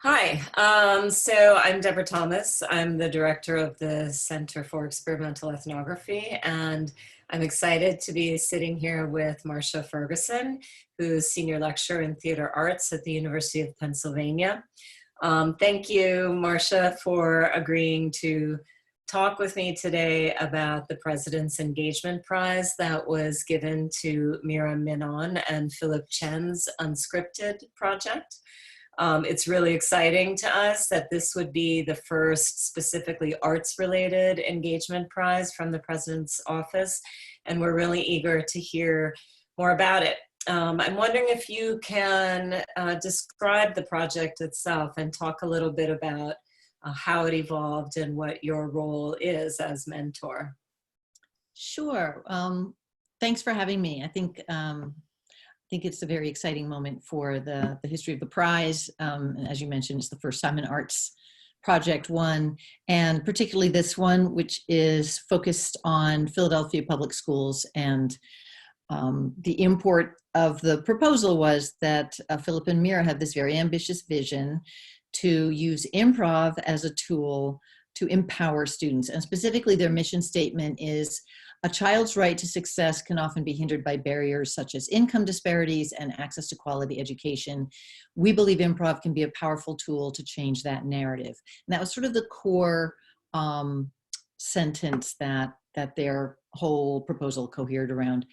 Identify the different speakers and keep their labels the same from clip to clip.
Speaker 1: Hi, so I'm Deborah Thomas. I'm the director of the Center for Experimental Ethnography, and I'm excited to be sitting here with Marcia Ferguson, who's senior lecturer in theater arts at the University of Pennsylvania. Thank you, Marcia, for agreeing to talk with me today about the President's Engagement Prize that was given to Meera Menon and Philip Chen's Unscripted Project. It's really exciting to us that this would be the first specifically arts-related engagement prize from the President's office, and we're really eager to hear more about it. I'm wondering if you can describe the project itself and talk a little bit about how it evolved and what your role is as mentor.
Speaker 2: Sure. Thanks for having me. I think it's a very exciting moment for the history of the prize. And as you mentioned, it's the first time an arts project won, and particularly this one, which is focused on Philadelphia public schools. And the import of the proposal was that Philip and Meera have this very ambitious vision to use improv as a tool to empower students. And specifically, their mission statement is, "A child's right to success can often be hindered by barriers such as income disparities and access to quality education. We believe improv can be a powerful tool to change that narrative." And that was sort of the core sentence that their whole proposal cohered around.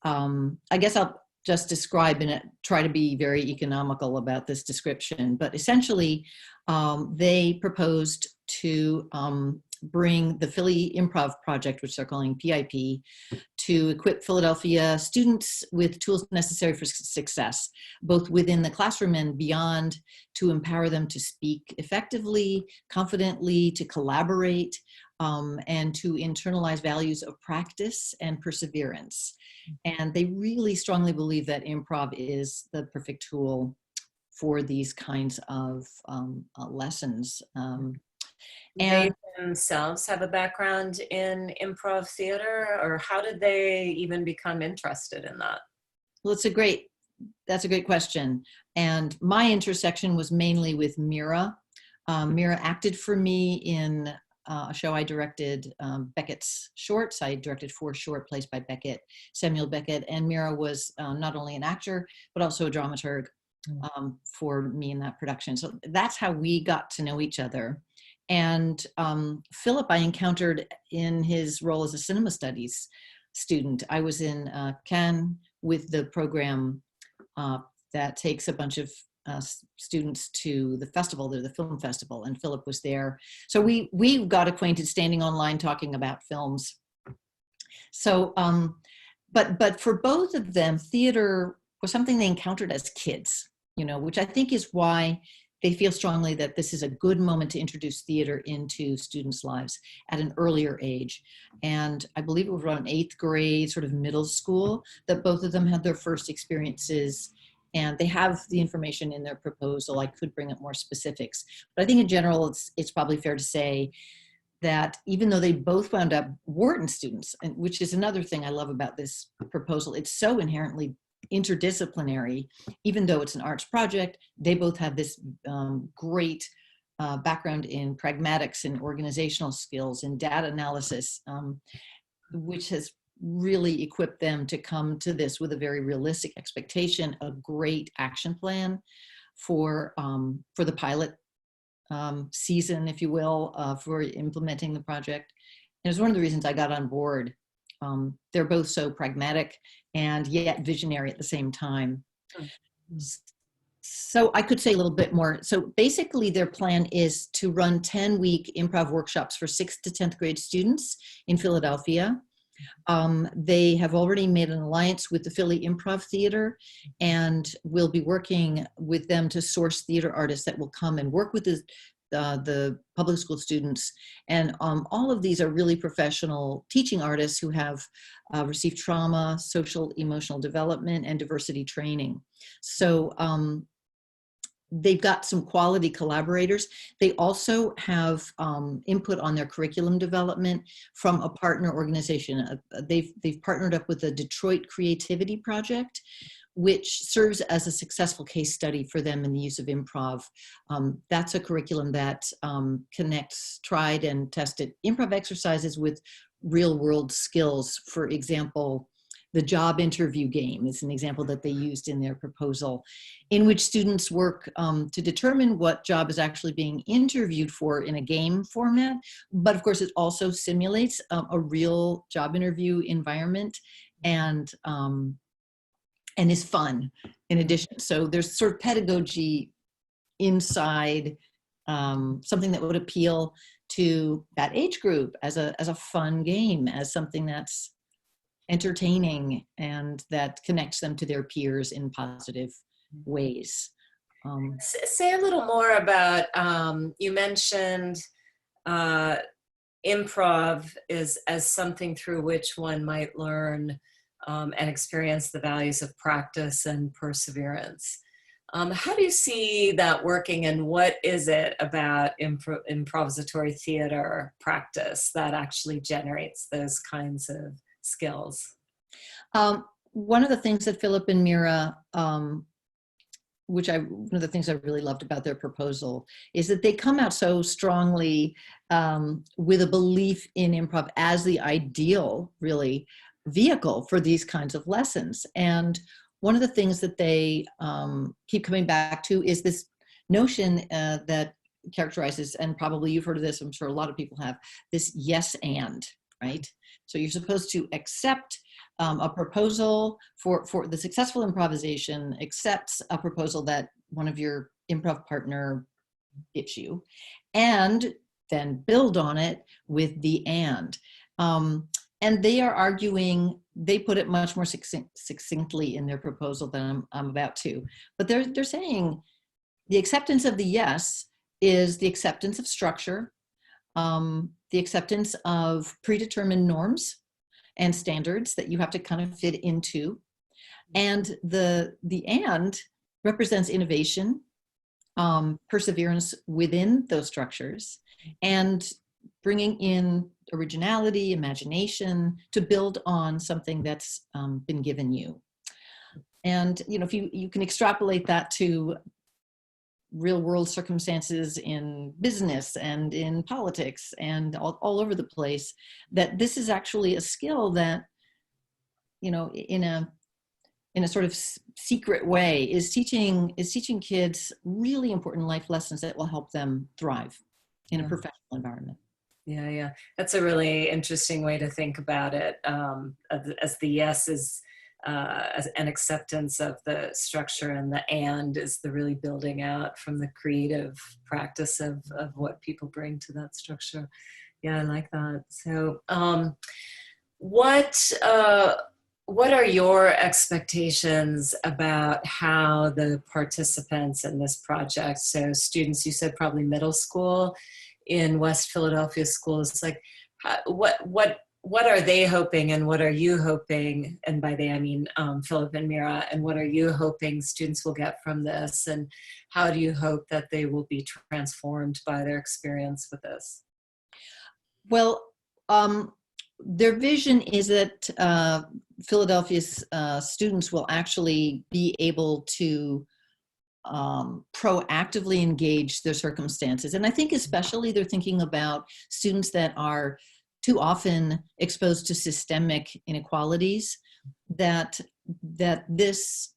Speaker 2: I guess I'll just describe and try to be very economical about this description, but essentially they proposed to bring the Philly Improv Project, which they're calling PIP, to equip Philadelphia students with tools necessary for success, both within the classroom and beyond, to empower them to speak effectively, confidently, to collaborate, and to internalize values of practice and perseverance. And they really strongly believe that improv is the perfect tool for these kinds of lessons. And
Speaker 1: they themselves have a background in improv theater, or how did they even become interested in that?
Speaker 2: Well, that's a great question. And my intersection was mainly with Meera. Meera acted for me in a show I directed, Beckett's shorts. I directed 4 short plays by Beckett, Samuel Beckett, and Meera was not only an actor, but also a dramaturg for me in that production. So that's how we got to know each other. And Philip, I encountered in his role as a cinema studies student. I was in Penn with the program that takes a bunch of students to the festival, the film festival, and Philip was there. So we got acquainted standing online talking about films. So, but for both of them, theater was something they encountered as kids, which I think is why they feel strongly that this is a good moment to introduce theater into students' lives at an earlier age. And I believe it was around 8th grade, sort of middle school, that both of them had their first experiences. And they have the information in their proposal. I could bring up more specifics. But I think in general, it's probably fair to say that even though they both wound up Wharton students, and which is another thing I love about this proposal, it's so inherently interdisciplinary. Even though it's an arts project, they both have this great background in pragmatics and organizational skills and data analysis, which has really equip them to come to this with a very realistic expectation, a great action plan for the pilot season, if you will, for implementing the project. And it's one of the reasons I got on board. They're both so pragmatic and yet visionary at the same time. So I could say a little bit more. So basically their plan is to run 10-week improv workshops for 6th to 10th grade students in Philadelphia. They have already made an alliance with the Philly Improv Theater and will be working with them to source theater artists that will come and work with the public school students. And all of these are really professional teaching artists who have received trauma, social, emotional development, and diversity training. So they've got some quality collaborators. They also have input on their curriculum development from a partner organization. They've partnered up with the Detroit Creativity Project, which serves as a successful case study for them in the use of improv. That's a curriculum that connects tried and tested improv exercises with real world skills. For example, the job interview game is an example that they used in their proposal, in which students work to determine what job is actually being interviewed for in a game format. But of course, it also simulates a real job interview environment, and is fun in addition. So there's sort of pedagogy inside something that would appeal to that age group as a fun game, as something that's entertaining and that connects them to their peers in positive ways.
Speaker 1: Say a little more about, you mentioned improv is as something through which one might learn and experience the values of practice and perseverance. How do you see that working, and what is it about improvisatory theater practice that actually generates those kinds of skills?
Speaker 2: One of the things that Philip and Meera, one of the things I really loved about their proposal is that they come out so strongly with a belief in improv as the ideal, really, vehicle for these kinds of lessons. And one of the things that they keep coming back to is this notion that characterizes, and probably you've heard of this, I'm sure a lot of people have, this yes and, right? So you're supposed to accept a proposal for the successful improvisation, accepts a proposal that one of your improv partner gives you, and then build on it with the and. And they are arguing, they put it much more succinctly in their proposal than I'm about to, but they're saying the acceptance of the yes is the acceptance of structure, the acceptance of predetermined norms and standards that you have to kind of fit into. And the and represents innovation, perseverance within those structures, and bringing in originality, imagination to build on something that's been given you. And if you can extrapolate that to real world circumstances in business and in politics and all over the place, that this is actually a skill that, in a sort of secret way is teaching kids really important life lessons that will help them thrive in a professional environment.
Speaker 1: Yeah. That's a really interesting way to think about it, as the yes is as an acceptance of the structure, and the and is the really building out from the creative practice of what people bring to that structure. Yeah, I like that. So what are your expectations about how the participants in this project, so students, you said probably middle school in West Philadelphia schools, like what are they hoping, and what are you hoping, and by they I mean Philip and Meera, and what are you hoping students will get from this, and how do you hope that they will be transformed by their experience with this?
Speaker 2: Well, their vision is that Philadelphia's students will actually be able to proactively engage their circumstances. And I think especially they're thinking about students that are too often exposed to systemic inequalities, that this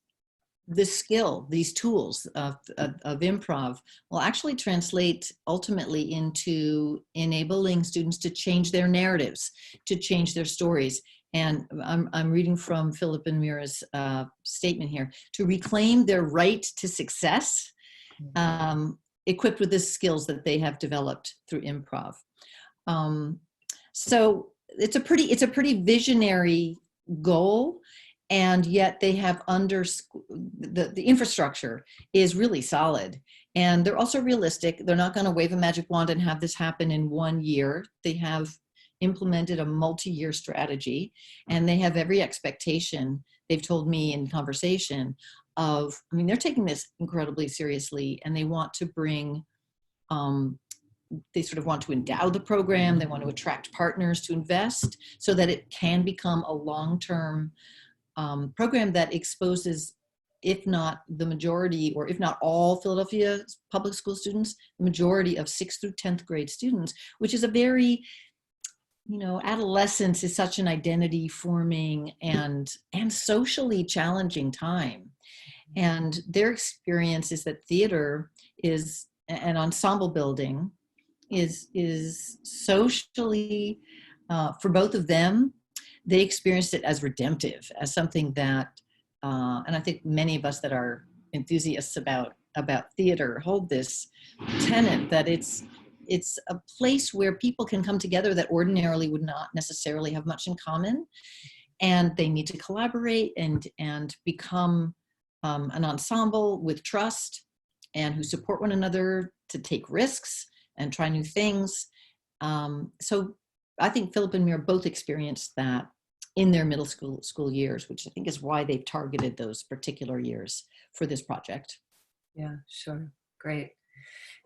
Speaker 2: skill, these tools of improv will actually translate ultimately into enabling students to change their narratives, to change their stories. And I'm reading from Philip and Meera's statement here, to reclaim their right to success, equipped with the skills that they have developed through improv. So it's a pretty visionary goal, and yet they have the infrastructure is really solid, and they're also realistic. They're not going to wave a magic wand and have this happen in 1 year. They have implemented a multi-year strategy, and they have every expectation, they've told me in conversation, they're taking this incredibly seriously, and they want to bring, they sort of want to endow the program. They want to attract partners to invest so that it can become a long-term program that exposes if not the majority, or if not all Philadelphia public school students, the majority of 6th through 10th grade students, which is a very, adolescence is such an identity forming and socially challenging time. And their experience is that theater is an ensemble building is socially, for both of them, they experienced it as redemptive, as something that, and I think many of us that are enthusiasts about theater hold this tenet that it's a place where people can come together that ordinarily would not necessarily have much in common, and they need to collaborate and become an ensemble with trust, and who support one another to take risks and try new things. So I think Philip and Meera both experienced that in their middle school years, which I think is why they've targeted those particular years for this project.
Speaker 1: Yeah, sure. Great.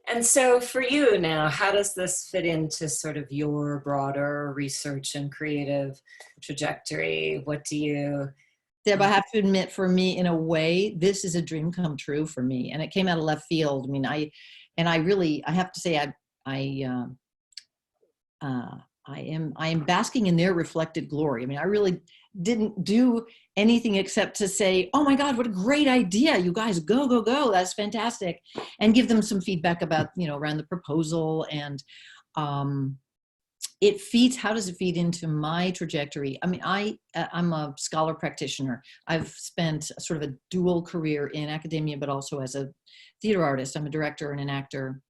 Speaker 1: And so for you now, how does this fit into sort of your broader research and creative trajectory? What do you...
Speaker 2: Deb, I have to admit, for me, in a way, this is a dream come true for me. And it came out of left field. I mean, I have to say, I am basking in their reflected glory. I mean, I really didn't do anything except to say, oh my God, what a great idea. You guys go, go, go. That's fantastic. And give them some feedback about, around the proposal. And how does it feed into my trajectory? I mean, I'm a scholar practitioner. I've spent sort of a dual career in academia, but also as a theater artist. I'm a director and an actor.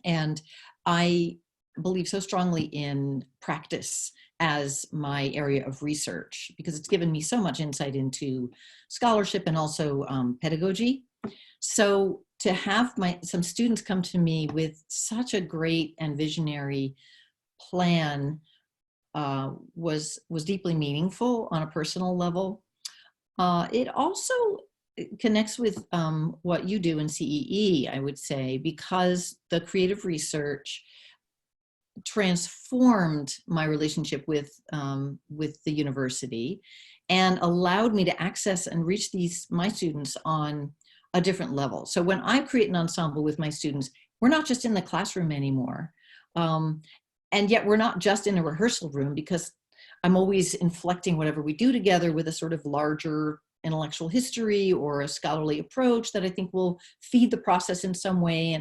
Speaker 2: And I believe so strongly in practice as my area of research, because it's given me so much insight into scholarship and also pedagogy. So to have some students come to me with such a great and visionary plan was deeply meaningful on a personal level. It also connects with what you do in CEE, I would say, because the creative research transformed my relationship with the university and allowed me to access and reach my students on a different level. So when I create an ensemble with my students, we're not just in the classroom anymore. And yet we're not just in a rehearsal room, because I'm always inflecting whatever we do together with a sort of larger intellectual history or a scholarly approach that I think will feed the process in some way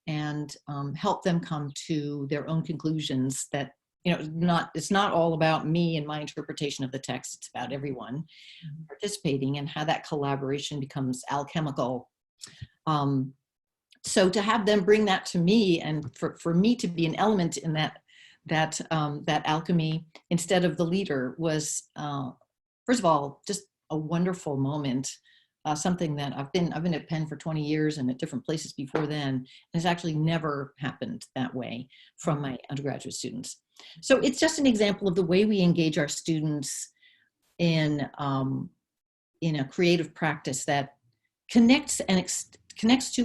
Speaker 2: and help them come to their own conclusions. That it's not all about me and my interpretation of the text. It's about everyone participating, and how that collaboration becomes alchemical. So to have them bring that to me, and for me to be an element in that alchemy instead of the leader, was first of all just a wonderful moment. Something that I've been at Penn for 20 years and at different places before then, and it's actually never happened that way from my undergraduate students. So it's just an example of the way we engage our students in a creative practice that connects to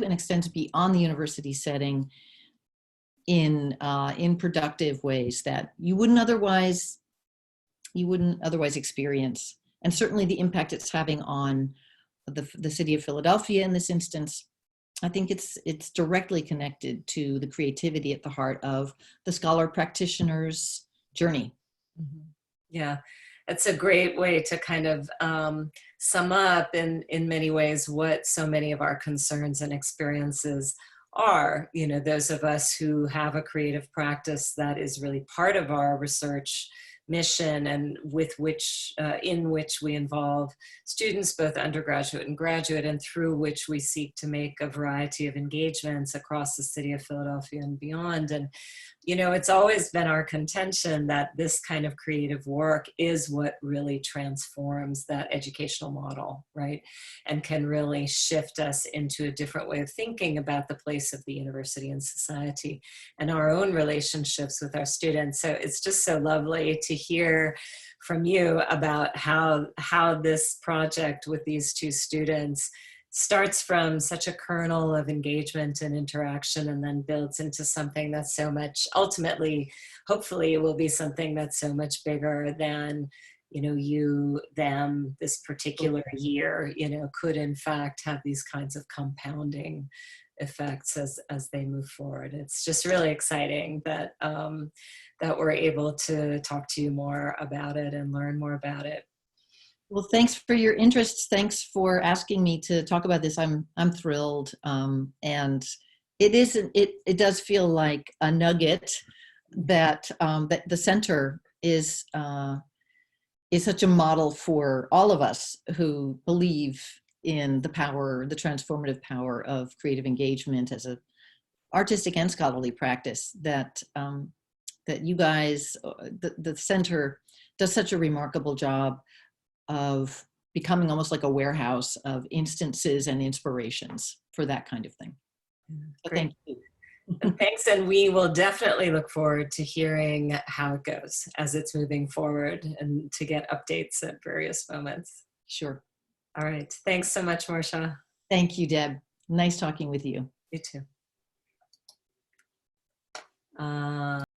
Speaker 2: and extends beyond the university setting in productive ways that you wouldn't otherwise experience. And certainly the impact it's having on the city of Philadelphia in this instance, I think it's directly connected to the creativity at the heart of the scholar practitioner's journey.
Speaker 1: Mm-hmm. Yeah, it's a great way to kind of sum up in many ways what so many of our concerns and experiences are. Those of us who have a creative practice that is really part of our research mission, and in which we involve students, both undergraduate and graduate, and through which we seek to make a variety of engagements across the city of Philadelphia and beyond. And it's always been our contention that this kind of creative work is what really transforms that educational model, right? And can really shift us into a different way of thinking about the place of the university and society and our own relationships with our students. So it's just so lovely to hear from you about how this project with these two students starts from such a kernel of engagement and interaction, and then builds into something that's so much, ultimately, hopefully it will be something that's so much bigger than you, them, this particular year, could in fact have these kinds of compounding effects as they move forward. It's just really exciting that that we're able to talk to you more about it and learn more about it.
Speaker 2: Well, thanks for your interest. Thanks for asking me to talk about this. I'm thrilled, and it does feel like a nugget that that the center is such a model for all of us who believe in the power, the transformative power of creative engagement as a artistic and scholarly practice. That that you guys, the center, does such a remarkable job of becoming almost like a warehouse of instances and inspirations for that kind of thing. So thank you.
Speaker 1: And thanks, and we will definitely look forward to hearing how it goes as it's moving forward and to get updates at various moments.
Speaker 2: Sure.
Speaker 1: All right. Thanks so much, Marcia.
Speaker 2: Thank you, Deb. Nice talking with you.
Speaker 1: You too.